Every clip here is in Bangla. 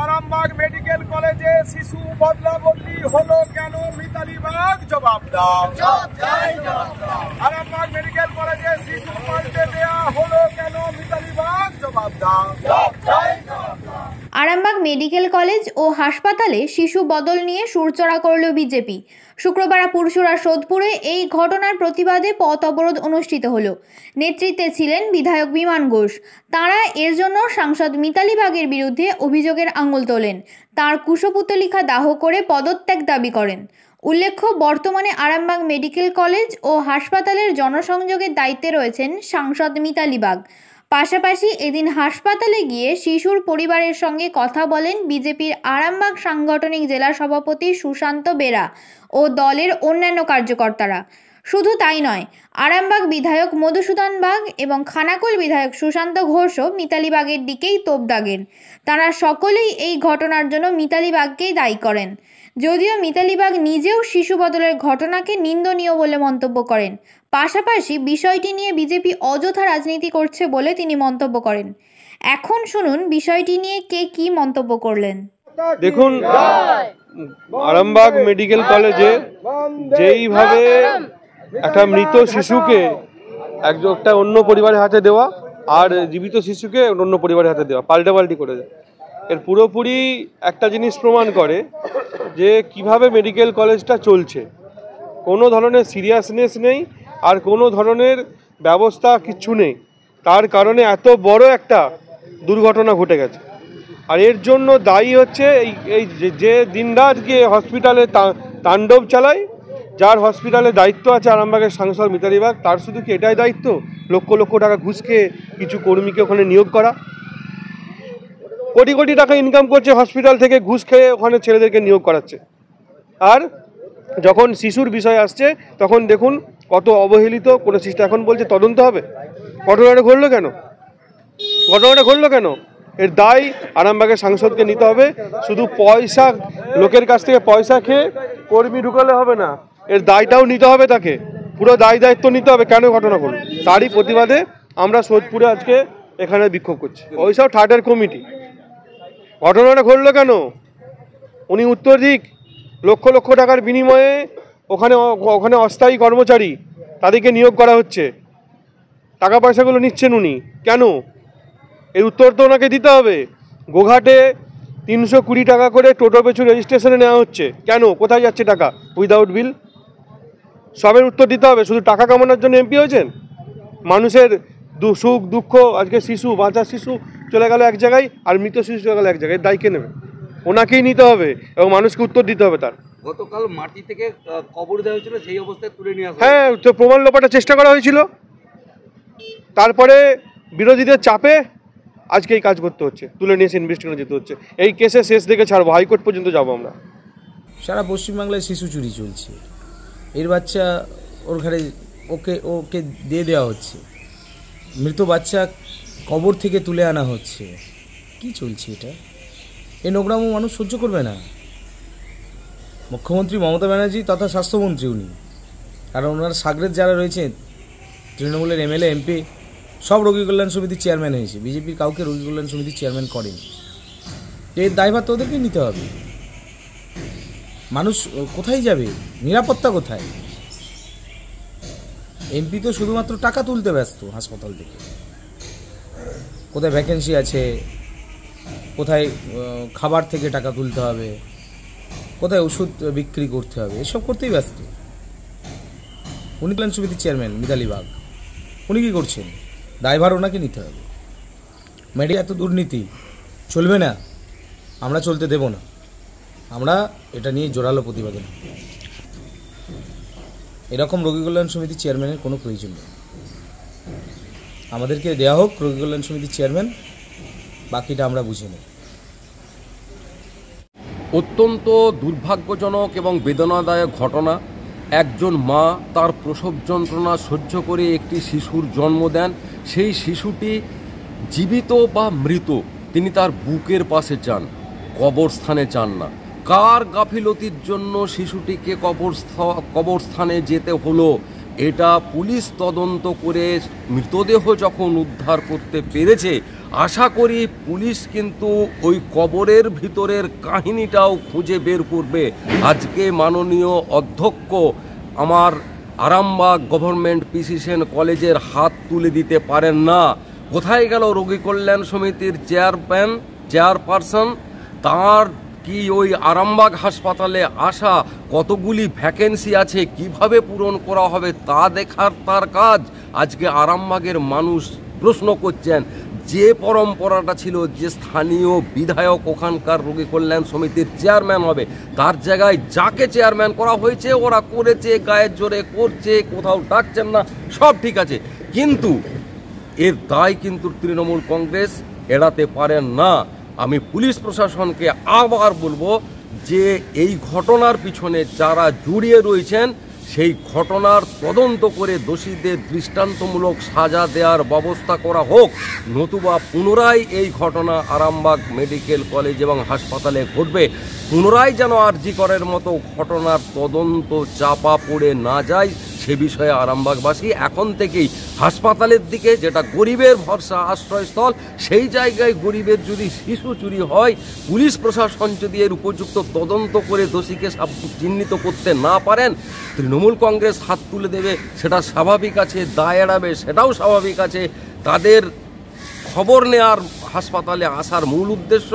আরামবাগ মেডিকেল কলেজে শিশু বদলা বদলি হলো কেন? মিতালি বাগ জবাব দাও। আরামবাগ মেডিকেল কলেজে শিশু পাল্টে দেওয়া হলো কেন? মিতালি বাগ জবাব দাও। আরামবাগ মেডিকেল কলেজ ও হাসপাতালে শিশু বদল নিয়ে সুরচড়া করল বিজেপি। শুক্রবার পুরসুরা সোদপুরে এই ঘটনার প্রতিবাদে পথ অবরোধ অনুষ্ঠিত হলো। নেতৃত্বে ছিলেন বিধায়ক বিমান ঘোষ। তাঁরা এর জন্য সাংসদ মিতালি বাগের বিরুদ্ধে অভিযোগের আঙুল তোলেন। তাঁর কুশপুতলিকা দাহ করে পদত্যাগ দাবি করেন। উল্লেখ্য, বর্তমানে আরামবাগ মেডিকেল কলেজ ও হাসপাতালের জনসংযোগের দায়িত্বে রয়েছেন সাংসদ মিতালি বাগ। পাশাপাশি এদিন হাসপাতালে গিয়ে শিশুর পরিবারের সঙ্গে কথা বলেন বিজেপির আরামবাগ সাংগঠনিক জেলা সভাপতি সুশান্ত বেরা ও দলের অন্যান্য কার্যকর্তারা। শুধু তাই নয়, আরামবাগ বিধায়ক মধুসূদন বাগ এবং খানাকুল বিধায়ক সুশান্ত ঘোষও মিতালি বাগের দিকেই তোপ দাগেন। তারা সকলেই এই ঘটনার জন্য মিতালি বাগকেই দায়ী করেন। যদিও মিতালি বাগ নিজেও শিশু বদলের ঘটনাকে নিন্দনীয় বলে মন্তব্য করেন। পাশাপাশি বিষয়টি নিয়ে বিজেপি অযথা রাজনীতি করছে বলে তিনি মন্তব্য করেন। এখন শুনুন বিষয়টি নিয়ে কে কি মন্তব্য করলেন। দেখুন, আরামবাগ মেডিকেল কলেজে যেইভাবে একটা মৃত শিশুকে একটা অন্য পরিবারের হাতে দেওয়া আর জীবিত শিশুকে অন্য পরিবারের হাতে দেওয়া, পাল্টাপাল্টি করে দেয়, এর পুরোপুরি একটা জিনিস প্রমাণ করে যে কিভাবে মেডিকেল কলেজটা চলছে। কোনো ধরনের সিরিয়াসনেস নেই আর কোনো ধরনের ব্যবস্থা কিচ্ছু নেই। তার কারণে এত বড় একটা দুর্ঘটনা ঘটে গেছে। আর এর জন্য দায়ী হচ্ছে এই যে দিনরাত গিয়ে হসপিটালে তাণ্ডব চালায়, যার হসপিটালে দায়িত্ব আছে আরামবাগের সাংসদ মিতালি বাগ। তার শুধু কি এটাই দায়িত্ব লক্ষ লক্ষ টাকা ঘুষ খেয়ে কিছু কর্মীকে ওখানে নিয়োগ করা? কোটি কোটি টাকা ইনকাম করছে হসপিটাল থেকে, ঘুষ খেয়ে ওখানে ছেলেদেরকে নিয়োগ করাচ্ছে। আর যখন শিশুর বিষয় আসছে তখন দেখুন কত অবহেলিত কোনো সিস্টেম। এখন বলছে তদন্ত হবে। ঘটনাটা ঘটলো কেন? এর দায় আরামবাগের সাংসদকে নিতে হবে। শুধু পয়সা, লোকের কাছ থেকে পয়সা খেয়ে কর্মী ঢুকালে হবে না, এর দায়টাও নিতে হবে তাকে। পুরো দায়িত্ব নিতে হবে কেন ঘটনা ঘটলো। তারই প্রতিবাদে আমরা সোদপুরে আজকে এখানে বিক্ষোভ করছি। ওইসব থার্ডের কমিটি। ঘটনাটা ঘটলো কেন? উনি উত্তর দিক। লক্ষ লক্ষ টাকার বিনিময়ে ওখানে অস্থায়ী কর্মচারী তাদেরকে নিয়োগ করা হচ্ছে, টাকা পয়সাগুলো নিচ্ছেন উনি কেন? এর উত্তর তো ওনাকে দিতে হবে। গোঘাটে 320 টাকা করে টোটো পিছু রেজিস্ট্রেশনে নেওয়া হচ্ছে কেন? কোথায় যাচ্ছে টাকা উইদাউট বিল? সবের উত্তর দিতে হবে। শুধু টাকা কামানোর জন্য এমপি হয়েছেন? মানুষের সুখ দুঃখ, আজকে শিশু, বাঁচা শিশু চলে গেল এক জায়গায় আর মৃত শিশু চলে গেল এক জায়গায়, দায় কে নেবে? ওনাকেই নিতে হবে এবং মানুষকে উত্তর দিতে হবে। তার গতকাল মাটি থেকে কবর দেওয়া হয়েছিল, সেই অবস্থায় তুলে নিয়ে আসা। হ্যাঁ, তো প্রমাণ লোপাটার চেষ্টা করা হয়েছিল। তারপরে বিরোধীদের চাপে আজকে এই কাজ করতে হচ্ছে, তুলে নিয়ে এসে ইনভেস্টিগেশন যেতে হচ্ছে। এই কেসে শেষ দেখে ছাড়বো, হাইকোর্ট পর্যন্ত যাবো আমরা। সারা পশ্চিমবাংলায় শিশু চুরি চলছে। এর বাচ্চা ওর ঘরে ওকে দিয়ে দেওয়া হচ্ছে, মৃত বাচ্চা কবর থেকে তুলে আনা হচ্ছে। কি চলছে এটা? এই নোংরামো মানুষ সহ্য করবে না। মুখ্যমন্ত্রী মমতা ব্যানার্জি তথা স্বাস্থ্যমন্ত্রী উনি, কারণ ওনার সাগরের যারা রয়েছেন তৃণমূলের এমএলএ এমপি সব রোগী কল্যাণ সমিতির চেয়ারম্যান হয়েছে, বিজেপির কাউকে রোগী কল্যাণ সমিতির চেয়ারম্যান করেনি। এর দায়ভার তো ওদেরকেই নিতে হবে। মানুষ কোথায় যাবে? নিরাপত্তা কোথায়? এমপি তো শুধুমাত্র টাকা তুলতে ব্যস্ত হাসপাতাল থেকে। কোথায় ভ্যাকেন্সি আছে, কোথায় খাবার থেকে টাকা তুলতে হবে, কোথায় ওষুধ বিক্রি করতে হবে, এসব করতেই ব্যস্ত। উনি কল্যাণ সমিতির চেয়ারম্যান মিতালি বাগ, উনি কী করছেন? দায়ভার ওনাকে নিতে হবে। মিডিয়া এত দুর্নীতি চলবে না, আমরা চলতে দেব না। আমরা এটা নিয়ে জোরালো প্রতিবাদে না। এরকম রোগী কল্যাণ সমিতির চেয়ারম্যানের কোনো প্রয়োজন নেই। আমাদেরকে দেওয়া হোক রোগী কল্যাণ সমিতির চেয়ারম্যান, বাকিটা আমরা বুঝে নেব। অত্যন্ত দুর্ভাগ্যজনক এবং বেদনাদায়ক ঘটনা। একজন মা তার প্রসব যন্ত্রণা সহ্য করে একটি শিশুর জন্ম দেন। সেই শিশুটি জীবিত বা মৃত, তিনি তার বুকের পাশে চান, কবরস্থানে চান না। কার গাফিলতির জন্য শিশুটিকে কবরস্থানে যেতে হলো, এটা পুলিশ তদন্ত করে মৃতদেহ যখন উদ্ধার করতে পেরেছে, আশা করি পুলিশ কিন্তু ওই কবরের ভিতরের কাহিনীটাও খুঁজে বের করবে। আজকে মাননীয় অধ্যক্ষ আমার আরামবাগ গভর্নমেন্ট প্রিসিশন কলেজের হাত তুলে দিতে পারেন না। কোথায় গেল রোগী কল্যাণ সমিতির চেয়ারপারসন? তার কি ওই আরামবাগ হাসপাতালে আসা কতগুলি ভ্যাকেন্সি আছে কিভাবে পূরণ করা হবে তা দেখার তার কাজ? আজকে আরামবাগের মানুষ প্রশ্ন করছেন, যে পরম্পরাটা ছিল যে স্থানীয় বিধায়ক ওখানকার রোগী কল্যাণ সমিতির চেয়ারম্যান হবে, তার জায়গায় যাকে চেয়ারম্যান করা হয়েছে ওরা করেছে, গায়ের জোরে করছে, কোথাও ডাকছেন না, সব ঠিক আছে, কিন্তু এর দায় কিন্তু তৃণমূল কংগ্রেস এড়াতে পারেন না। আমি পুলিশ প্রশাসনকে আবার বলবো যে এই ঘটনার পিছনে যারা জড়িয়ে রয়েছেন সেই ঘটনার তদন্ত করে দোষীদের দৃষ্টান্তমূলক সাজা দেওয়ার ব্যবস্থা করা হোক, নতুবা পুনরায় এই ঘটনা আরামবাগ মেডিকেল কলেজ এবং হাসপাতালে ঘটবে। পুনরায় যেন আরজি করের মতো ঘটনার তদন্ত চাপা পড়ে না যায় সে বিষয়ে আরামবাগবাসী এখন থেকেই হাসপাতালের দিকে, যেটা গরিবের ভরসা আশ্রয়স্থল, সেই জায়গায় গরিবের যদি শিশু চুরি হয়, পুলিশ প্রশাসন যদি এর উপযুক্ত তদন্ত করে দোষীকে চিহ্নিত করতে না পারেন, তৃণমূল কংগ্রেস হাত তুলে দেবে, সেটা স্বাভাবিক আছে। দায় এড়াবে, সেটাও স্বাভাবিক আছে। তাদের খবর নেওয়ার হাসপাতালে আসার মূল উদ্দেশ্য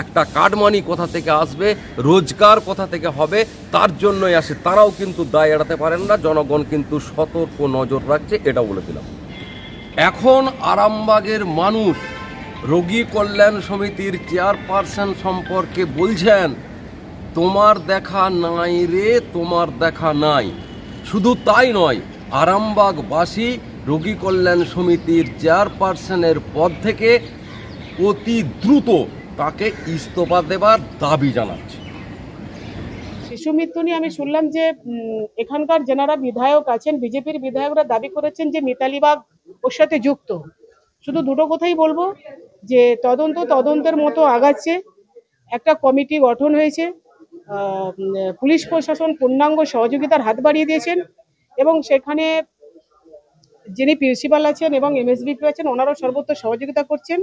একটা কাটমানি কোথা থেকে আসবে, রোজগার কোথা থেকে হবে, তার জন্যই আসে। তারাও কিন্তু দায় এড়াতে পারেন না। জনগণ কিন্তু সতর্ক নজর রাখছে, এটা বলে দিলাম। এখন আরামবাগের মানুষ রোগী কল্যাণ সমিতির চেয়ারপারসন সম্পর্কে বলছেন, তোমার দেখা নাই রে, তোমার দেখা নাই। শুধু তাই নয়, আরামবাগবাসী রোগী কল্যাণ সমিতির চেয়ারপারসনের পদ থেকে অতি দ্রুত তাকে ইস্তফা দেবার দাবি জানাচ্ছে। শিশু মৃত্যু নিয়ে আমি শুনলাম যে এখানকার যারা বিধায়ক আছেন, বিজেপির বিধায়করা দাবি করেছেন যে মিতালি বাগ ওর সাথে যুক্ত। শুধু দুটো কথাই বলবো যে তদন্তের মতো আগাচ্ছে, একটা কমিটি গঠন হয়েছে, পুলিশ প্রশাসন পূর্ণাঙ্গ সহযোগিতার হাত বাড়িয়ে দিয়েছেন এবং সেখানে যিনি প্রিন্সিপাল আছেন এবং এমএসবিপি আছেন ওনারাও সর্বত্র সহযোগিতা করছেন।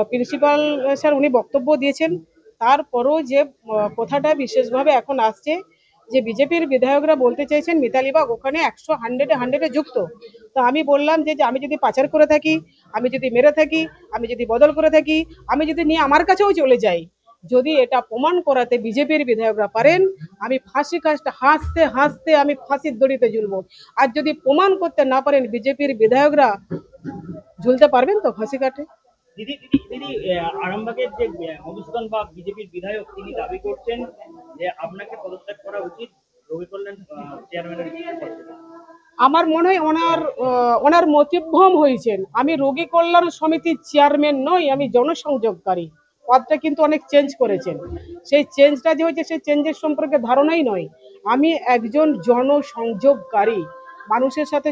প্রিন্সিপাল স্যার উনি বক্তব্য দিয়েছেন। তারপরও যে কথাটা বিশেষভাবে এখন আসছে যে বিজেপির বিধায়করা বলতে চাইছেন মিতালি বাগ ওখানে 100-100 যুক্ত। তো আমি বললাম যে আমি যদি পাচার করে থাকি, আমি যদি মেরে থাকি, আমি যদি বদল করে থাকি, আমি যদি নিয়ে আমার কাছেও চলে যাই, যদি এটা প্রমাণ করাতে বিজেপির বিধায়করা পারেন, আমি ফাঁসি কাজটা হাসতে হাসতে আমি ফাঁসির দড়িতে ঝুলবো। আর যদি প্রমাণ করতে না পারেন বিজেপির বিধায়করা, ঝুলতে পারবেন তো ফাঁসি কাটে? দিদি আরামবাগের যে অবস্থান বা বিজেপির বিধায়ক তিনি দাবি করছেন যে আপনাকে পদত্যাগ করা উচিত রোগী কল্যাণ চেয়ারম্যানের। আমার মনে হয় ওনার মতিভ্রম হয়েছেন। আমি রোগী কল্যাণ সমিতির চেয়ারম্যান নই, আমি জনসংযোগকারী। পদটা কিন্তু অনেক চেঞ্জ করেছেন। সেই চেঞ্জটা যে হয়েছে সেই চেঞ্জের সম্পর্কে ধারণাই নয়। আমি একজন জনসংযোগকারী, মানুষের সাথে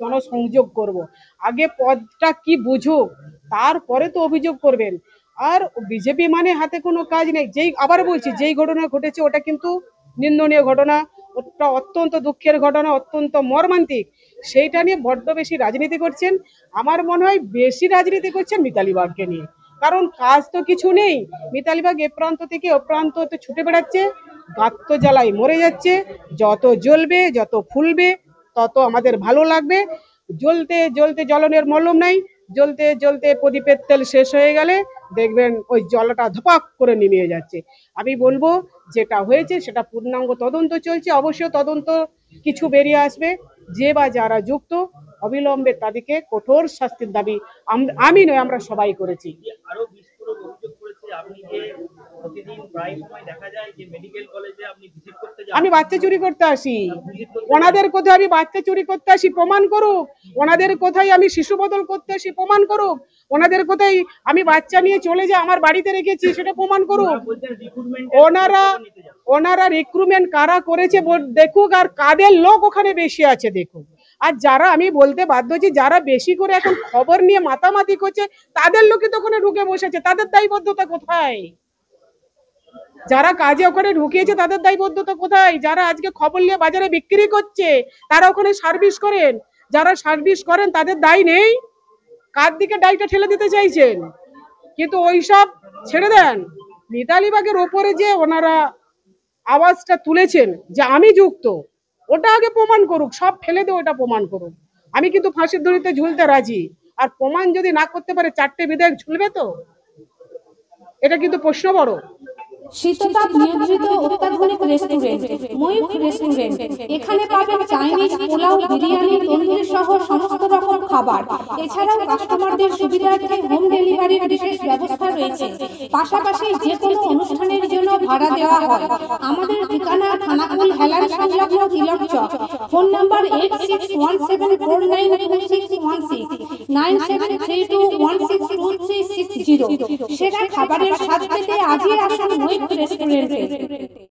জনসংযোগ করব। আগে পদটা কি বুঝুক, তারপরে তো অভিযোগ করবেন। আর বিজেপি মানে হাতে কোনো কাজ নেই। আবার বলছি, যেই ঘটনা ঘটেছে ওটা কিন্তু নিন্দনীয় ঘটনা, ওটা অত্যন্ত দুঃখের ঘটনা, অত্যন্ত মর্মান্তিক। সেইটা নিয়ে বড্ড বেশি রাজনীতি করছেন। আমার মনে হয় বেশি রাজনীতি করছেন মিতালি বাগকে নিয়ে, কারণ কাজ তো কিছু নেই। মিতালি বাগ এ প্রান্ত থেকে ও প্রান্ততে ছুটে বেড়াচ্ছে, গাত্ত জ্বালায় মরে যাচ্ছে। যত জ্বলবে, যত ফুলবে, তত আমাদের ভালো লাগবে। জ্বলতে জ্বলতে জ্বলনের মলম নাই, জ্বলতে জ্বলতে প্রদীপের তেল শেষ হয়ে গেলে দেখবেন ওই জলটা ধপাক করে নিমিয়ে যাচ্ছে। আমি বলবো যেটা হয়েছে সেটা পূর্ণাঙ্গ তদন্ত চলছে, অবশ্য তদন্ত কিছু বেরিয়ে আসবে। যে বা যারা যুক্ত অবিলম্বে তাদেরকে কঠোর শাস্তির দাবি আমি নয়, আমরা সবাই করেছি। আরো বিস্ফোরক অভিযোগ করেছে আপনি যে প্রতিদিন প্রায় সময় দেখা যায় যে মেডিকেল কলেজে আপনি ভিজিট করতে যান। আমি বাচ্চা চুরি করতে আসি, ওনাদের কোথায় আমি বাচ্চা চুরি করতে আসি প্রমাণ করুক। ওনাদের কোথায় আমি শিশু বদল করতে আসি প্রমাণ করুক। ওনাদের কোথায় আমি বাচ্চা নিয়ে চলে যাই আমার বাড়িতে রেখেছি সেটা প্রমাণ করুক। ওনারা রিক্রুটমেন্ট কারা করেছে দেখুক, আর কাদের লোক ওখানে বেশি আছে দেখুক। আর যারা আমি বলতে বাধ্য হচ্ছি, যারা বেশি করে এখন খবর নিয়ে মাতামাতি করছে তাদের লোকই তো ওখানে ঢুকে বসেছে, তাদের দায়বদ্ধতা কোথায়? যারা কাজে ওখানে ঢুকিয়েছে তাদের দায়বদ্ধতা কোথায়? যারা আজকে খবর নিয়ে বাজারে বিক্রি করছে তারা ওখানে সার্ভিস করেন, যারা সার্ভিস করেন তাদের দায় নেই? কার দিকে ডাইটা ঠেলে দিতে চাইছেন, কিন্তু ওইসব ছেড়ে দেন। মিতালি বাগের ওপরে যে ওনারা আওয়াজটা তুলেছেন যে আমি যুক্ত, ওটা আগে প্রমাণ করুক, সব ফেলে দিয়ে ওটা প্রমাণ করুক। আমি কিন্তু ফাঁসির দড়িতে ঝুলতে রাজি, আর প্রমাণ যদি না করতে পারে 4টে বিধায়ক ঝুলবে তো? এটা কিন্তু প্রশ্ন বড়। শীততাপ নিয়ন্ত্রিত অত্যাধুনিক রেস্টুরেন্ট ময়ূখ রেস্টুরেন্ট। এখানে পাবেন চাইনিজ, পোলাও, বিরিয়ানি, তন্দুরি সহ সমস্ত রকম খাবার। এছাড়াও কাস্টমারদের সুবিধার্থে হোম ডেলিভারির বিশেষ ব্যবস্থা রয়েছে। পাশাপাশি যে কোনো অনুষ্ঠানের জন্য ভাড়া দেওয়া হয়। আমাদের ঠিকানা থানাকুল হেলান সংলগ্ন তিলক চক। Phone number 8617492616 9732162360। সেরা খাবারের স্বাদ পেতে আজই আসুন ময়ূখ রেস্টুরেন্টে।